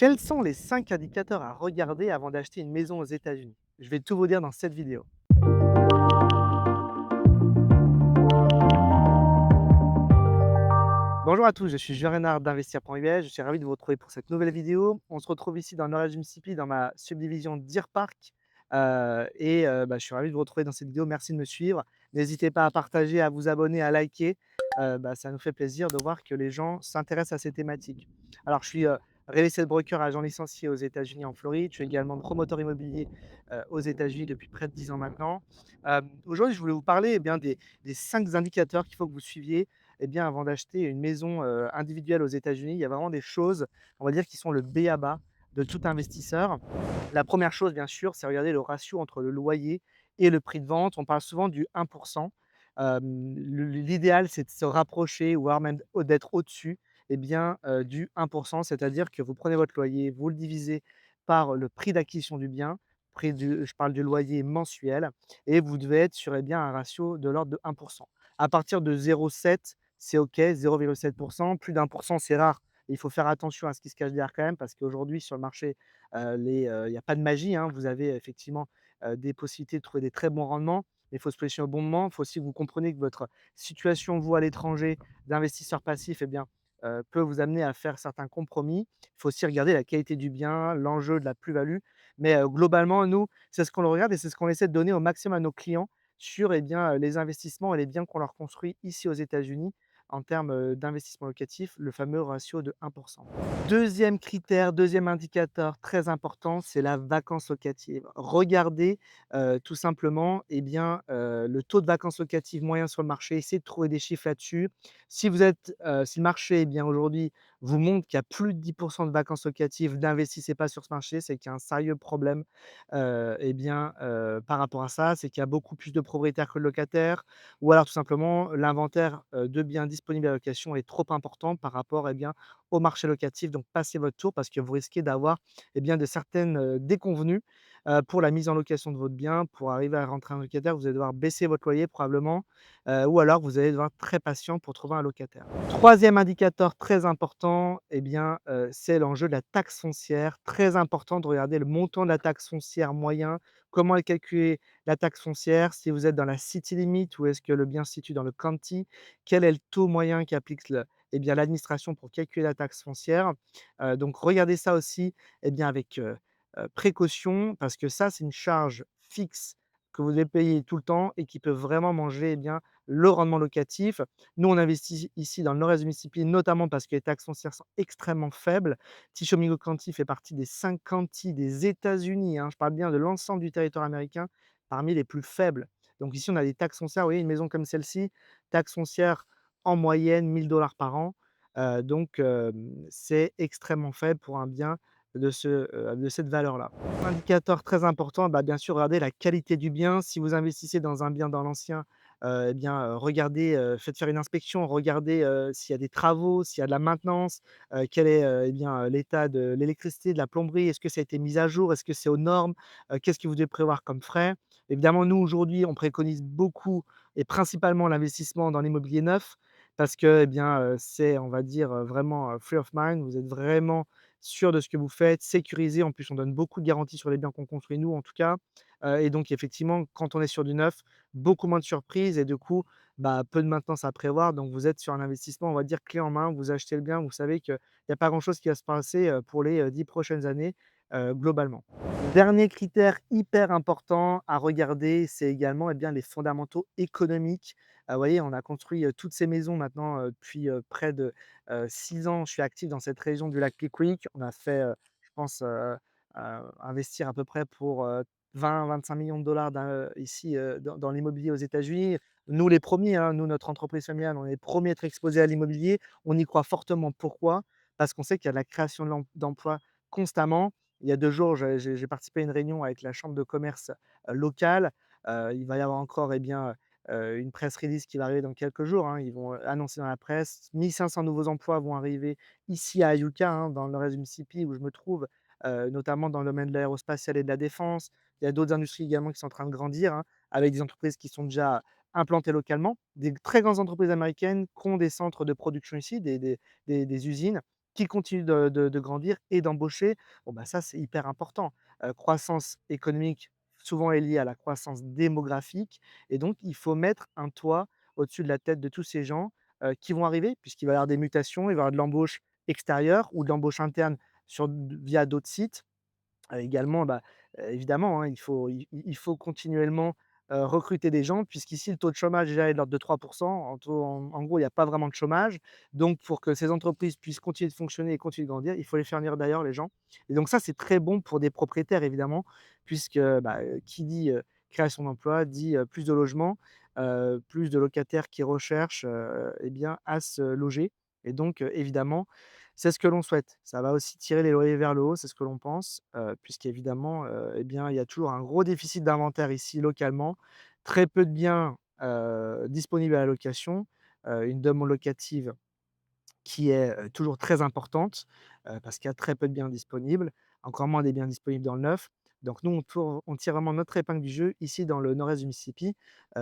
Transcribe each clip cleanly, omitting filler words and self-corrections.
Quels sont les 5 indicateurs à regarder avant d'acheter une maison aux États-Unis? Je vais tout vous dire dans cette vidéo. Bonjour à tous, je suis Julien Renard d'Investir.us. Je suis ravi de vous retrouver pour cette nouvelle vidéo. On se retrouve ici dans le nord du Mississippi, dans ma subdivision Deer Park. Je suis ravi de vous retrouver dans cette vidéo. Merci de me suivre. N'hésitez pas à partager, à vous abonner, à liker. Ça nous fait plaisir de voir que les gens s'intéressent à ces thématiques. Alors, je suis real estate broker, agent licencié aux États-Unis en Floride. Je suis également promoteur immobilier aux États-Unis depuis près de 10 ans maintenant. Aujourd'hui, je voulais vous parler des 5 indicateurs qu'il faut que vous suiviez avant d'acheter une maison, individuelle aux États-Unis. Il y a vraiment des choses, on va dire, qui sont le b.a.-ba de tout investisseur. La première chose, bien sûr, c'est regarder le ratio entre le loyer et le prix de vente. On parle souvent du 1. L'idéal, c'est de se rapprocher, voire même d'être au-dessus, du 1, c'est-à-dire que vous prenez votre loyer, vous le divisez par le prix d'acquisition du bien, je parle du loyer mensuel, et vous devez être sur, un ratio de l'ordre de 1. À partir de 0,7, c'est OK, 0,7. Plus d'1, c'est rare. Il faut faire attention à ce qui se cache derrière quand même, parce qu'aujourd'hui sur le marché, il y a pas de magie, hein. Vous avez effectivement, des possibilités de trouver des très bons rendements, mais il faut se positionner au bon moment. Il faut aussi que vous compreniez que votre situation, vous, à l'étranger, d'investisseur passif, peut vous amener à faire certains compromis. Il faut aussi regarder la qualité du bien, l'enjeu de la plus-value, mais globalement, nous, c'est ce qu'on regarde et c'est ce qu'on essaie de donner au maximum à nos clients sur, les investissements et les biens qu'on leur construit ici aux États-Unis en termes, d'investissement locatif, le fameux ratio de 1. Deuxième critère, deuxième indicateur très important, c'est la vacance locative. Regardez, tout simplement, le taux de vacances locatives moyen sur le marché. Essayez de trouver des chiffres là-dessus. Si le marché, aujourd'hui, vous montre qu'il y a plus de 10 de vacances locatives, n'investissez pas sur ce marché, c'est qu'il y a un sérieux problème, par rapport à ça. C'est qu'il y a beaucoup plus de propriétaires que de locataires, ou alors tout simplement l'inventaire, de biens disponibles à la location est trop important par rapport, au marché locatif. Donc passez votre tour parce que vous risquez d'avoir, de certaines, déconvenues, pour la mise en location de votre bien. Pour arriver à rentrer un locataire, vous allez devoir baisser votre loyer probablement, ou alors vous allez devoir être très patient pour trouver un locataire. Troisième indicateur très important, c'est l'enjeu de la taxe foncière. Très important de regarder le montant de la taxe foncière moyen. Comment est calculée la taxe foncière? Si vous êtes dans la city limit ou est-ce que le bien se situe dans le county? Quel est le taux moyen qu'applique l'administration pour calculer la taxe foncière? Donc regardez ça aussi, avec, précaution, parce que ça, c'est une charge fixe que vous devez payer tout le temps et qui peut vraiment manger, le rendement locatif. Nous, on investit ici dans le nord-est du Mississippi, notamment parce que les taxes foncières sont extrêmement faibles. Tishomingo County fait partie des 5 counties des États-Unis, hein, je parle bien de l'ensemble du territoire américain, parmi les plus faibles. Donc ici, on a des taxes foncières, vous voyez, une maison comme celle-ci, taxes foncières en moyenne 1 000 par an. C'est extrêmement faible pour un bien de cette valeur-là. Un indicateur très important, bien sûr, regardez la qualité du bien. Si vous investissez dans un bien dans l'ancien, regardez, faites faire une inspection, regardez, s'il y a des travaux, s'il y a de la maintenance, quel est, l'état de l'électricité, de la plomberie. Est-ce que ça a été mis à jour? Est-ce que c'est aux normes? Qu'est-ce que vous devez prévoir comme frais? Évidemment, nous, aujourd'hui, on préconise beaucoup et principalement l'investissement dans l'immobilier neuf parce que, c'est, on va dire, vraiment, free of mind. Vous êtes vraiment sûr de ce que vous faites, sécurisé. En plus, on donne beaucoup de garanties sur les biens qu'on construit, nous, en tout cas. Et donc effectivement, quand on est sur du neuf, beaucoup moins de surprises et du coup, peu de maintenance à prévoir. Donc vous êtes sur un investissement, on va dire, clé en main. Vous achetez le bien, vous savez qu'il y a pas grand-chose qui va se passer, pour les, 10 prochaines années, globalement. Dernier critère hyper important à regarder, c'est également, les fondamentaux économiques. Vous voyez, on a construit, toutes ces maisons maintenant, depuis, près de, 6 ans. Je suis actif dans cette région du lac Liquick. On a fait, je pense, investir à peu près pour, 20-25 millions de dollars ici, dans l'immobilier aux États-Unis. Nous les premiers, hein, nous notre entreprise familiale, on est les premiers à être exposés à l'immobilier. On y croit fortement. Pourquoi? Parce qu'on sait qu'il y a de la création d'emplois constamment. Il y a 2 jours, j'ai participé à une réunion avec la chambre de commerce, locale. Il va y avoir encore, une press release qui va arriver dans quelques jours, hein. Ils vont, annoncer dans la presse. 1 500 nouveaux emplois vont arriver ici à Iuka, hein, dans le nord-est du Mississippi où je me trouve, notamment dans le domaine de l'aérospatiale et de la défense. Il y a d'autres industries également qui sont en train de grandir, hein, avec des entreprises qui sont déjà implantées localement, des très grandes entreprises américaines qui ont des centres de production ici, des usines. qui continue de grandir et d'embaucher. Bon, bah, ça, c'est hyper important. Croissance économique, souvent est liée à la croissance démographique et donc il faut mettre un toit au-dessus de la tête de tous ces gens, qui vont arriver puisqu'il va y avoir des mutations, il va y avoir de l'embauche extérieure ou de l'embauche interne via d'autres sites. Également, bah, évidemment, hein, il faut continuellement, recruter des gens puisqu'ici le taux de chômage déjà est de l'ordre de 3. En gros, il y a pas vraiment de chômage. Donc pour que ces entreprises puissent continuer de fonctionner et continuer de grandir, il faut les faire venir d'ailleurs les gens et donc ça, c'est très bon pour des propriétaires évidemment puisque, bah, qui dit, création d'emplois dit, plus de logements, plus de locataires qui recherchent, et bien à se loger et donc, évidemment, c'est ce que l'on souhaite. Ça va aussi tirer les loyers vers le haut, c'est ce que l'on pense, puisqu'évidemment, eh bien, il y a toujours un gros déficit d'inventaire ici localement. Très peu de biens, disponibles à la location, une demande locative qui est, toujours très importante, parce qu'il y a très peu de biens disponibles, encore moins des biens disponibles dans le neuf. Donc nous, on tire vraiment notre épingle du jeu ici dans le nord-est du Mississippi,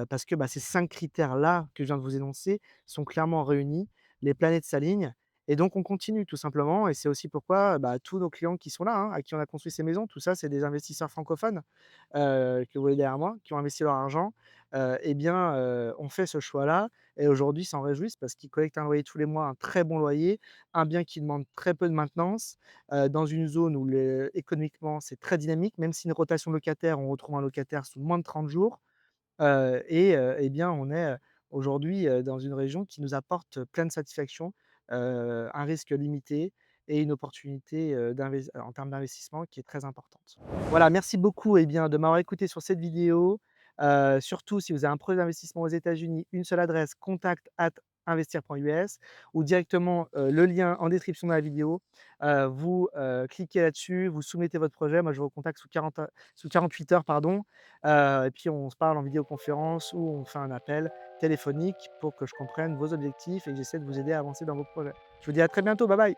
parce que, bah, ces 5 critères-là que je viens de vous énoncer sont clairement réunis, les planètes s'alignent et donc on continue tout simplement et c'est aussi pourquoi, bah, tous nos clients qui sont là, hein, à qui on a construit ces maisons, tout ça, c'est des investisseurs francophones, que vous voyez derrière moi, qui ont investi leur argent, et bien, ont fait ce choix-là et aujourd'hui s'en réjouissent parce qu'ils collectent un loyer tous les mois, un très bon loyer, un bien qui demande très peu de maintenance, dans une zone où économiquement c'est très dynamique, même si une rotation de locataire, on retrouve un locataire sous moins de 30 jours, et bien on est, aujourd'hui, dans une région qui nous apporte pleine satisfaction, un risque limité et une opportunité, en termes d'investissement qui est très importante. Voilà, merci beaucoup, et bien, de m'avoir écouté sur cette vidéo. Surtout si vous avez un projet d'investissement aux États-Unis, une seule adresse contact@investir.us ou directement, le lien en description de la vidéo. Vous, cliquez là-dessus, vous soumettez votre projet. Moi, je vous recontacte sous 48 heures, pardon, et puis on se parle en vidéoconférence ou on fait un appel téléphonique pour que je comprenne vos objectifs et que j'essaie de vous aider à avancer dans vos projets. Je vous dis à très bientôt, bye bye.